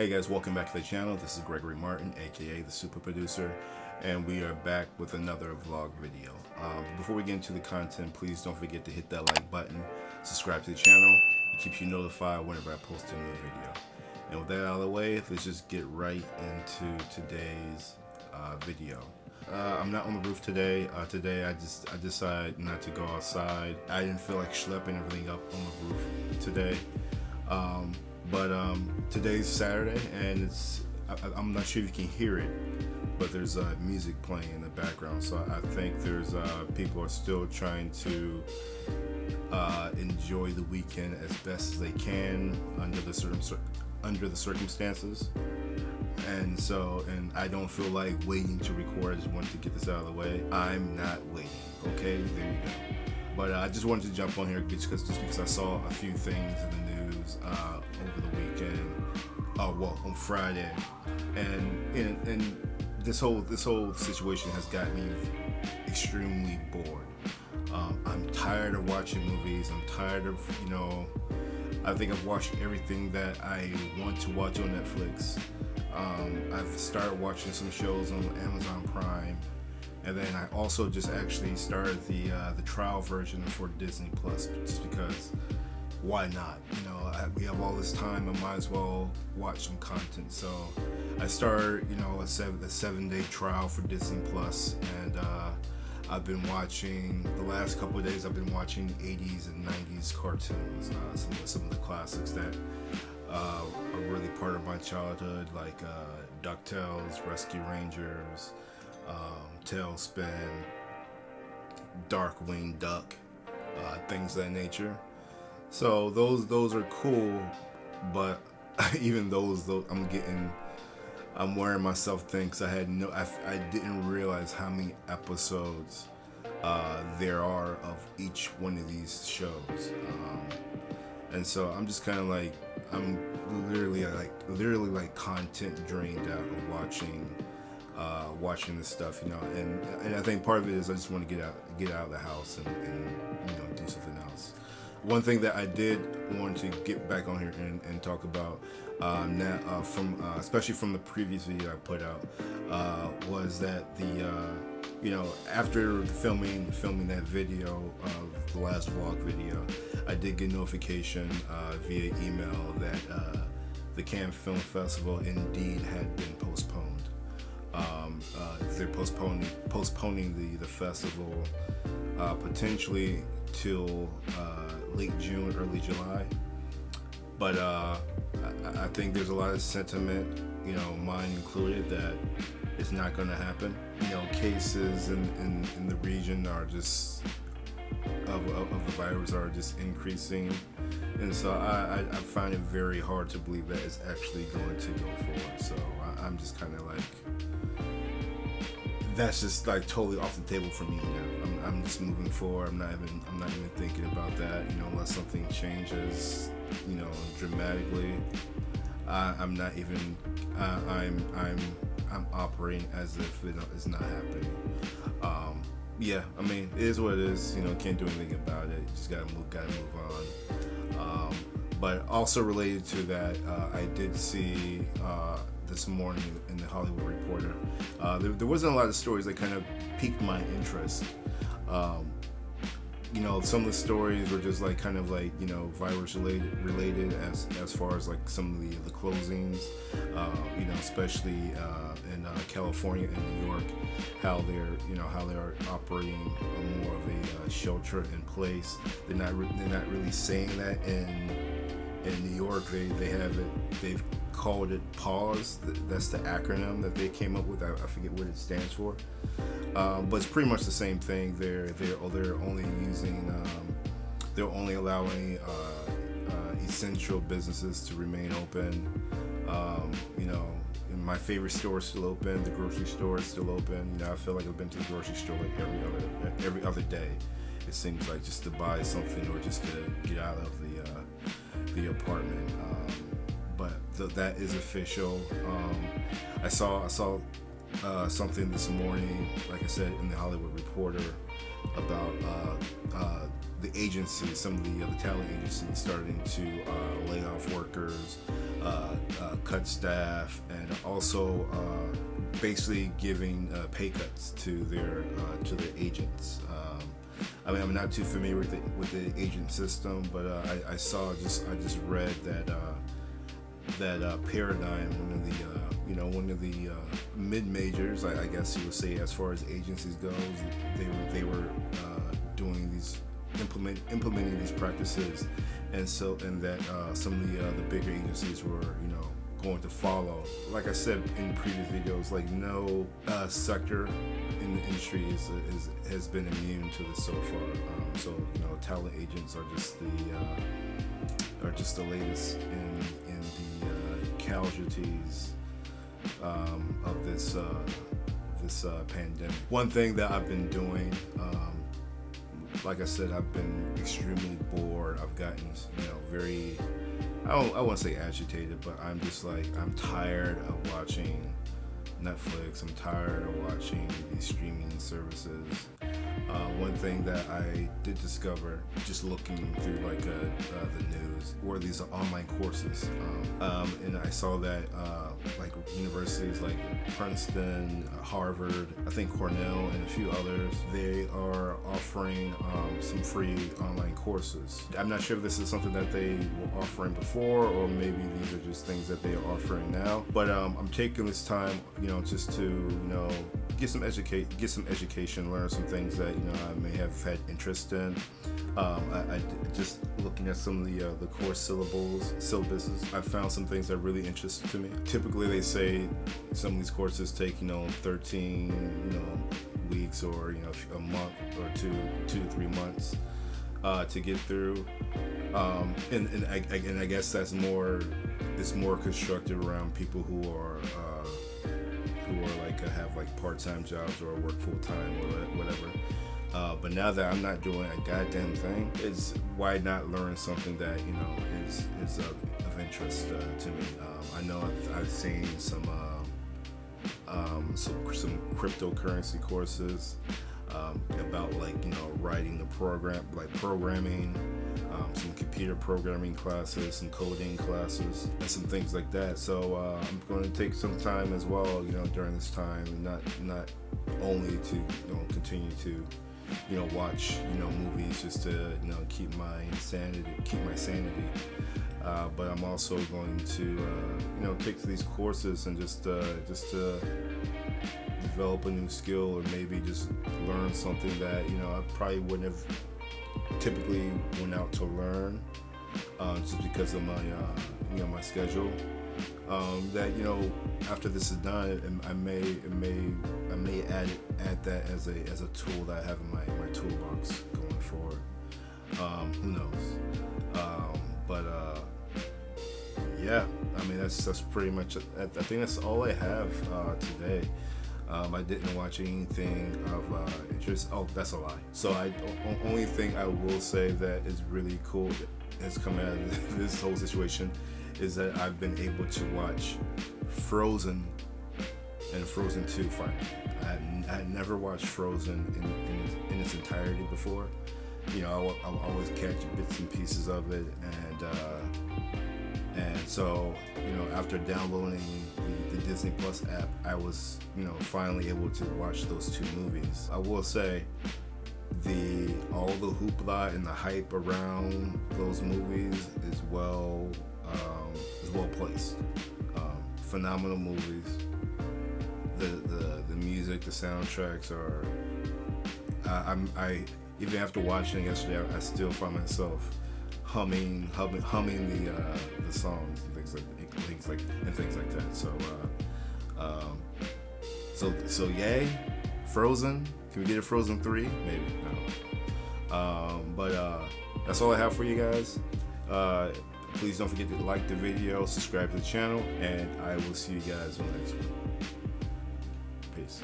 Hey guys, welcome back to the channel. This is Gregory Martin, aka the Super Producer, and we are back with another vlog video. Before we get into the content, please don't forget to hit that like button, subscribe to the channel. It keeps you notified whenever I post a new video. And with that out of the way, let's just get right into today's video. I'm not on the roof today. Today I decided not to go outside. I didn't feel like schlepping everything up on the roof today. But today's Saturday, and I'm not sure if you can hear it, but there's music playing in the background. So I think there's people are still trying to enjoy the weekend as best as they can under the circumstances. And I don't feel like waiting to record. I just wanted to get this out of the way. I'm not waiting. Okay, there you go. But I just wanted to jump on here just because I saw a few things in the news over the weekend. On Friday, and this whole situation has got me extremely bored. I'm tired of watching movies. I'm tired of I think I've watched everything that I want to watch on Netflix. I've started watching some shows on Amazon Prime. And then I also just actually started the trial version for Disney Plus, just because, why not? We have all this time, I might as well watch some content. So I started, a 7-day trial for Disney Plus, and I've been watching the last couple of days. I've been watching 80s and 90s cartoons, some of the classics that are really part of my childhood, like DuckTales, Rescue Rangers. Tailspin, Darkwing Duck, things of that nature. So those are cool, but even those I'm wearing myself thin because I didn't realize how many episodes there are of each one of these shows, and so I'm just kind of like I'm literally content drained out of watching this stuff, and I think part of it is I just want to get out of the house and do something else. One thing that I did want to get back on here and talk about especially from the previous video I put out, was that after filming that video, the last vlog video, I did get notification via email that the Cannes Film Festival indeed had been postponed. They're postponing the festival potentially till late June, early July. But I think there's a lot of sentiment, mine included, that it's not going to happen. Cases in the region are just of the virus are just increasing, and so I find it very hard to believe that it's actually going to go forward. So I'm just kind of like, that's just like totally off the table for me now. I'm just moving forward. I'm not even thinking about that. Unless something changes, dramatically. I'm not even. I'm operating as if it is not happening. Yeah, I mean, it is what it is. Can't do anything about it. Just gotta move on. But also related to that, I did see this morning in the Hollywood Reporter, there wasn't a lot of stories that kind of piqued my interest. Some of the stories were just like kind of like virus related as far as like some of the closings, especially in California and New York, how they're operating more of a shelter in place. They're not really saying that in New York. They've called it PAUSE. That's the acronym that they came up with. I forget what it stands for, but it's pretty much the same thing. They're only allowing essential businesses to remain open. And my favorite store is still open. The grocery store is still open. I feel like I've been to the grocery store like every other day. It seems like, just to buy something or just to get out of the apartment. But that is official. I saw something this morning, like I said, in the Hollywood Reporter, about the agencies, some of the talent agencies starting to lay off workers, cut staff, and also basically giving pay cuts to their agents. I mean, I'm not too familiar with the agent system, but I just read that Paradigm, one of the mid majors, I guess you would say, as far as agencies goes, they were doing these implementing these practices, and that some of the bigger agencies were going to follow. Like I said in previous videos, like no sector in the industry has been immune to this so far. So talent agents are just the latest in the casualties of this pandemic. One thing that I've been doing, like I said, I've been extremely bored. I've gotten very, I won't say agitated, but I'm just like, I'm tired of watching Netflix. I'm tired of watching these streaming services. One thing that I did discover just looking through the news were these online courses, and I saw that like universities like Princeton, Harvard, I think Cornell, and a few others, they are offering some free online courses. I'm not sure if this is something that they were offering before, or maybe these are just things that they are offering now. But I'm taking this time, just to get some education, learn some things that I may have had interest in. I just looking at some of the course syllabuses, I found some things that really interested me. Typically, they say some of these courses take 13 weeks, or a month or 2 to 3 months to get through. And I guess that's it's more constructed around people who are have part-time jobs or work full-time or whatever. But now that I'm not doing a goddamn thing, why not learn something that is of interest to me? I know I've seen some cryptocurrency courses about writing the program, programming, some computer programming classes, some coding classes, and some things like that. So I'm going to take some time as well, during this time, not only to continue to watch movies just to keep my sanity, but I'm also going to take these courses and just to develop a new skill, or maybe just learn something that I probably wouldn't have typically went out to learn, just because of my my schedule. That after this is done, I may add that as a tool that I have in my toolbox going forward. Who knows? But yeah, I mean that's pretty much it. I think that's all I have today. I didn't watch anything of interest. Oh, that's a lie. So only thing I will say that is really cool has come out of this whole situation is that I've been able to watch Frozen and Frozen 2 finally. I had never watched Frozen in its entirety before. I'll always catch bits and pieces of it, and so after downloading the Disney Plus app, I was finally able to watch those 2 movies. I will say all the hoopla and the hype around those movies is well placed. Phenomenal movies. The music, the soundtracks are. I even after watching yesterday, I still find myself humming the songs and things like that. So yay, Frozen. Can we get a Frozen 3? Maybe. No. But that's all I have for you guys. Please don't forget to like the video, subscribe to the channel, and I will see you guys on the next one. Peace.